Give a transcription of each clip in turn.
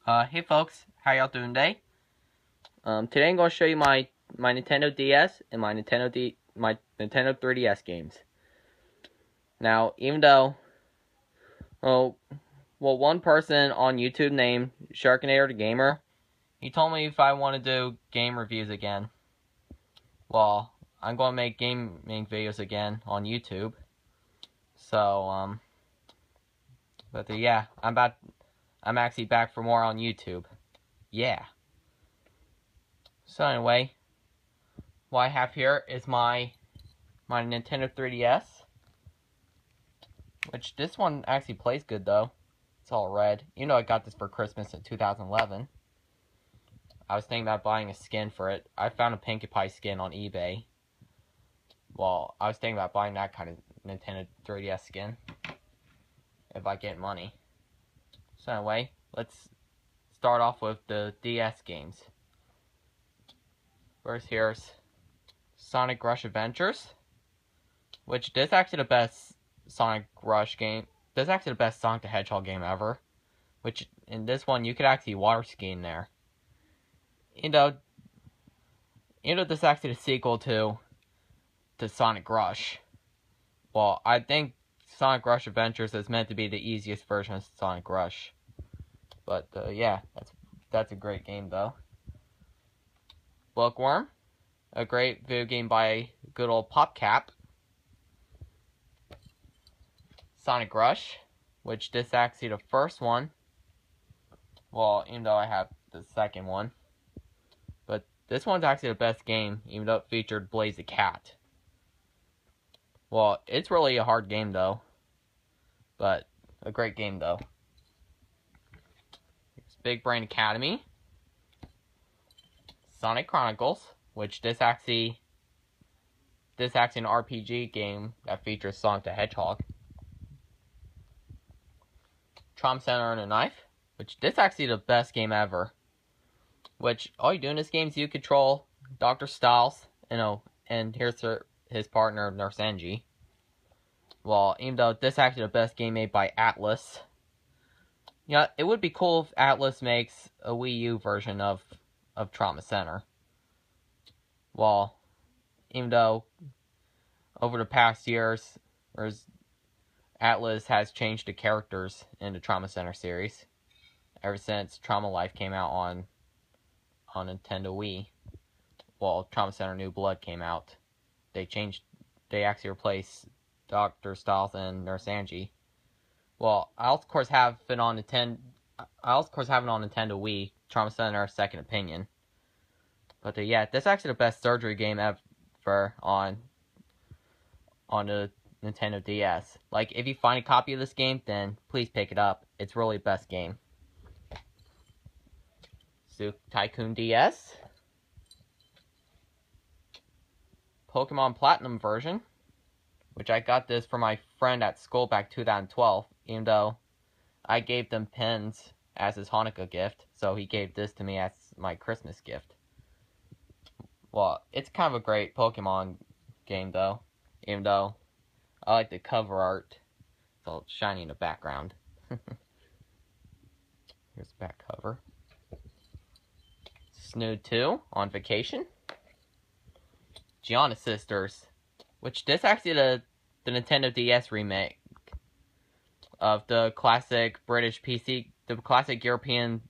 Hey folks, how y'all doing today? Today I'm going to show you my Nintendo DS and my Nintendo 3DS games. Now, even though, one person on YouTube named Sharkinator the Gamer, he told me if I want to do game reviews again. Well, I'm going to make gaming videos again on YouTube. So, yeah, I'm actually back for more on YouTube. Yeah. So anyway, what I have here is my Nintendo 3DS, which this one actually plays good though. It's all red. You know I got this for Christmas in 2011. I was thinking about buying a skin for it. I found a Pinkie Pie skin on eBay. Well, I was thinking about buying that kind of Nintendo 3DS skin if I get money. So anyway, let's start off with the DS games. First, here's Sonic Rush Adventures, which this is actually the best Sonic Rush game. This is actually the best Sonic the Hedgehog game ever. Which, in this one, you could actually water ski in there. You know, this is actually the sequel to Sonic Rush. Well, I think Sonic Rush Adventures is meant to be the easiest version of Sonic Rush. But, yeah, that's a great game, though. Bookworm, a great video game by good old PopCap. Sonic Rush, which this is actually the first one. Well, even though I have the second one. But this one's actually the best game, even though it featured Blaze the Cat. Well, it's really a hard game, though. But a great game, though. Here's Big Brain Academy. Sonic Chronicles, which this actually an RPG game that features Sonic the Hedgehog. Trauma Center and a Knife, which this is actually the best game ever. Which all you do in this game is you control Dr. Styles, and here's his partner Nurse Angie. Well, even though this is actually the best game made by Atlus. Yeah, it would be cool if Atlus makes a Wii U version of Trauma Center. Well, even though over the past years, Atlus has changed the characters in the Trauma Center series. Ever since Trauma Life came out on Nintendo Wii. Well, Trauma Center New Blood came out. They actually replaced Dr. Styles and Nurse Angie. Well, I also, of course, have it on Nintendo Wii, Trauma Center Second Opinion. But yeah, this is actually the best surgery game ever on the Nintendo DS. Like, if you find a copy of this game, then please pick it up. It's really the best game. Super Tycoon DS. Pokemon Platinum version, which I got this for my friend at school back 2012, even though I gave them pins as his Hanukkah gift, so he gave this to me as my Christmas gift. Well, it's kind of a great Pokemon game, though, even though I like the cover art. It's all shiny in the background. Here's the back cover. Snood 2 on Vacation. Giana Sisters, which this is actually the Nintendo DS remake of the classic European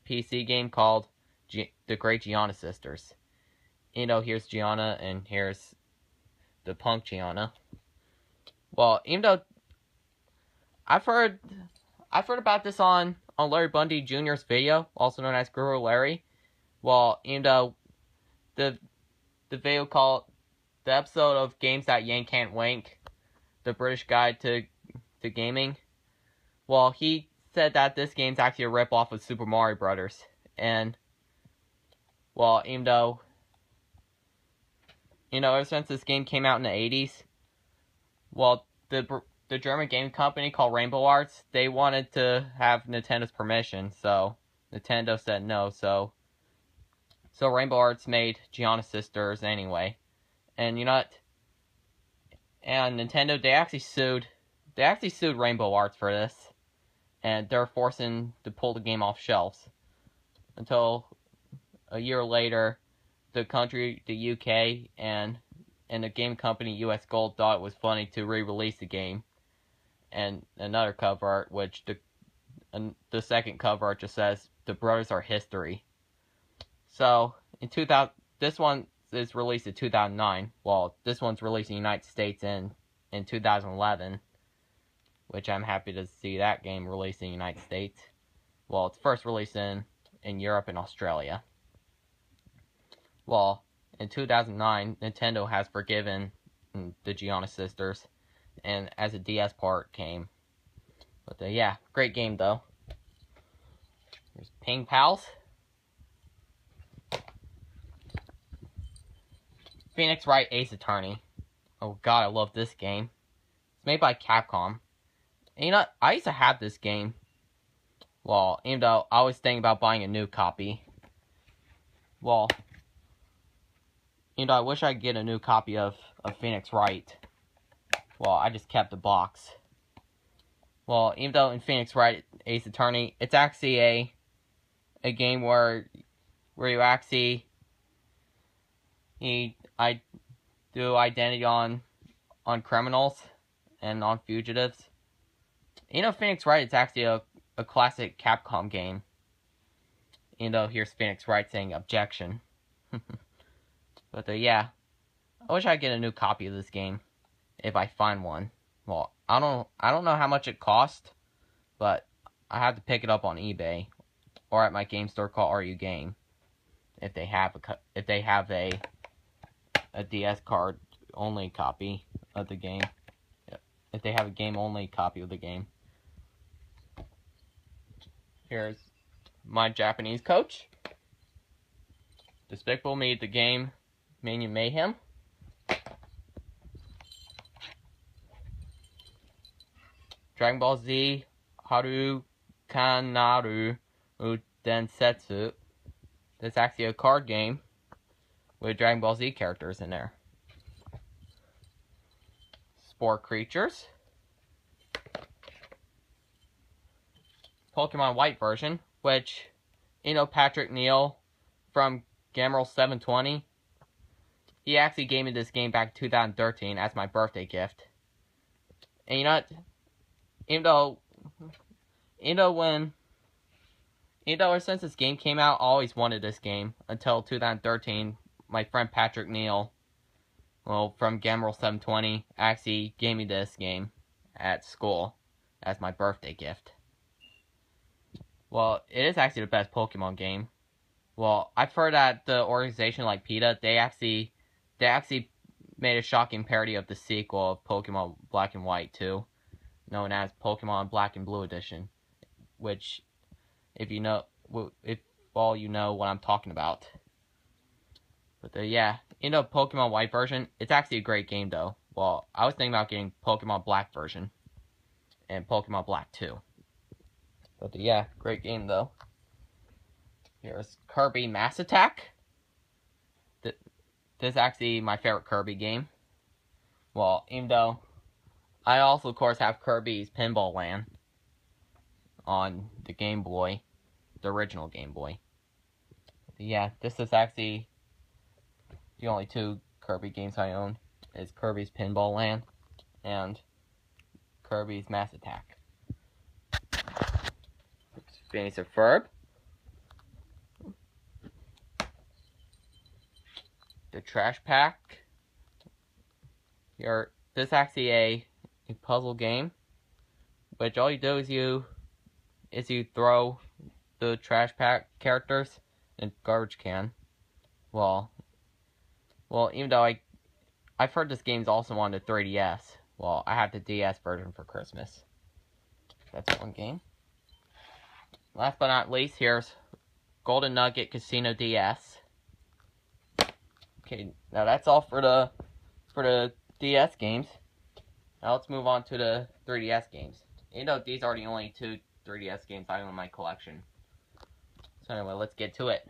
PC game called The Great Giana Sisters. Here's Giana and here's the punk Giana. Well, even though I've heard about this on Larry Bundy Jr.'s video, also known as Guru Larry. Well, even though the video called the episode of Games That Yank Can't Wank, the British Guide to Gaming. Well, he said that this game's actually a rip-off of Super Mario Brothers. And, well, even though, ever since this game came out in the 80s, well, the German game company called Rainbow Arts, they wanted to have Nintendo's permission, so Nintendo said no, so Rainbow Arts made Giana Sisters anyway. And and Nintendo, they actually sued Rainbow Arts for this. And they're forcing to pull the game off shelves. until a year later, the UK, and the game company US Gold thought it was funny to re-release the game. And another cover art, which the second cover art just says, "The brothers are history." So, in 2000, this one is released in 2009. Well, this one's released in the United States in 2011, which I'm happy to see that game released in the United States. Well, it's first released in Europe and Australia. Well, in 2009, Nintendo has forgiven the Giana sisters, and as a DS part came. But yeah, great game though. Here's Ping Pals. Phoenix Wright Ace Attorney. Oh god, I love this game. It's made by Capcom. And you know, I used to have this game. Well, even though I was thinking about buying a new copy. Well, you know, I wish I could get a new copy of Phoenix Wright. Well, I just kept the box. Well, even though in Phoenix Wright Ace Attorney, it's actually a game where you actually I do identity on criminals and on fugitives. You know, Phoenix Wright is actually a classic Capcom game. You know, here's Phoenix Wright saying objection. But yeah, I wish I could get a new copy of this game if I find one. Well, I don't know how much it cost, but I have to pick it up on eBay or at my game store called RU Game if they have a DS card only copy of the game. If they have a game only copy of the game. Here's my Japanese coach. Despicable Me, the game Mania Mayhem. Dragon Ball Z Harukanaru Densetsu. That's actually a card game with Dragon Ball Z characters in there. Spore Creatures. Pokemon White version, which, you know, Patrick Neal from Gamerl 720, he actually gave me this game back in 2013 as my birthday gift. And you know what? Since this game came out, I always wanted this game until 2013. My friend Patrick Neal, well, from Gamerl 720, actually gave me this game at school as my birthday gift. Well, it is actually the best Pokemon game. Well, I've heard that the organization like PETA, they actually made a shocking parody of the sequel of Pokemon Black and White 2, known as Pokemon Black and Blue Edition, which, if all you know what I'm talking about. But yeah, you know, Pokemon White version, it's actually a great game though. Well, I was thinking about getting Pokemon Black version and Pokemon Black 2. But yeah, great game though. Here's Kirby Mass Attack. This is actually my favorite Kirby game. Well, even though I also, of course, have Kirby's Pinball Land on the Game Boy, the original Game Boy. But yeah, this is actually the only two Kirby games I own. Is Kirby's Pinball Land and Kirby's Mass Attack. Phineas and Ferb. The Trash Pack. This is actually a puzzle game, which all you do is you throw the trash pack characters in a garbage can. Well, even though I've heard this game's also on the 3DS. Well, I have the DS version for Christmas. That's one game. Last but not least, here's Golden Nugget Casino DS. Okay, now that's all for the DS games. Now let's move on to the 3DS games. You know, these are the only two 3DS games I own in my collection. So anyway, let's get to it.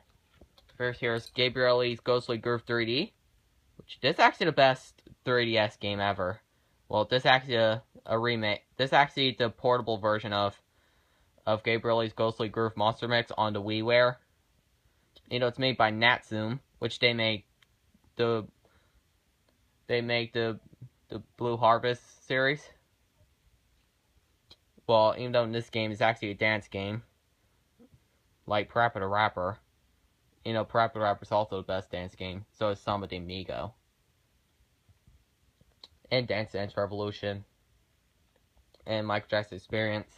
First, here's Gabriele's Ghostly Groove 3D, which this is actually the best 3DS game ever. Well, this is actually a remake. This is actually the portable version of Gabriele's Ghostly Groove Monster Mix on the WiiWare. It's made by Natsume, which they make the Blue Harvest series. Well, even though this game is actually a dance game, like Parappa the Rapper. Parappa the Rapper is also the best dance game. So is Samba de Amigo. And Dance Dance Revolution. And Michael Jackson Experience.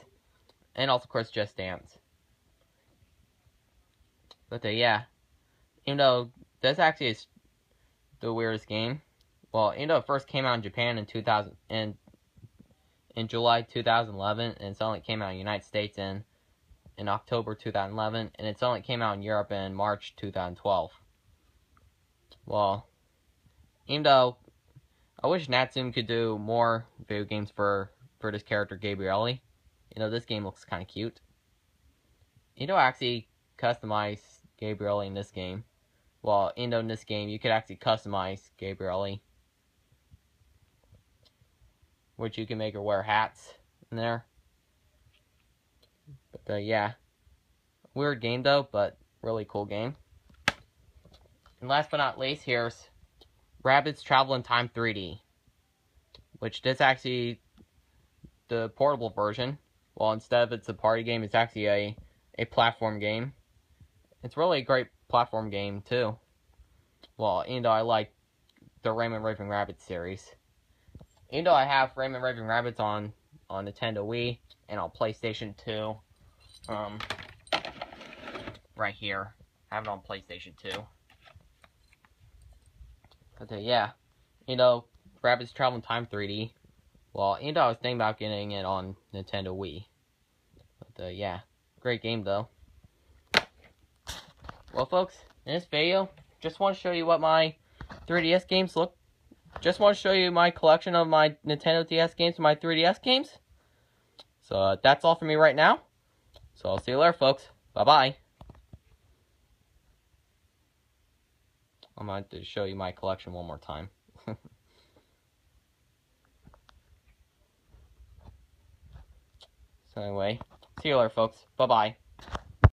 And also, of course, Just Dance. But yeah. Even though this actually is the weirdest game. Well, even though it first came out in Japan in July 2011, and it only came out in the United States in October 2011, and it's only came out in Europe in March 2012. Well, even though I wish Natsume could do more video games for this character, Gabrielle. This game looks kind of cute. I actually customize Gabrielle in this game. Well, in this game, you could actually customize Gabrielle, which you can make her wear hats in there. But yeah, weird game though, but really cool game. And last but not least, here's Rabbids Travel in Time 3D, which is actually the portable version. Well, instead of it's a party game, it's actually a platform game. It's really a great platform game too. Well, I like the Rayman Raving Rabbids series. I have Rayman Raving Rabbids on Nintendo Wii and on PlayStation 2. Right here. I have it on PlayStation 2. But yeah, Rabbids Travel in Time 3D. Well, I was thinking about getting it on Nintendo Wii. But yeah, great game though. Well, folks, in this video, just want to show you what my 3DS games look. Just want to show you my collection of my Nintendo DS games and my 3DS games. So that's all for me right now. So I'll see you later, folks. Bye-bye. I'm going to show you my collection one more time. So anyway, see you later, folks. Bye-bye.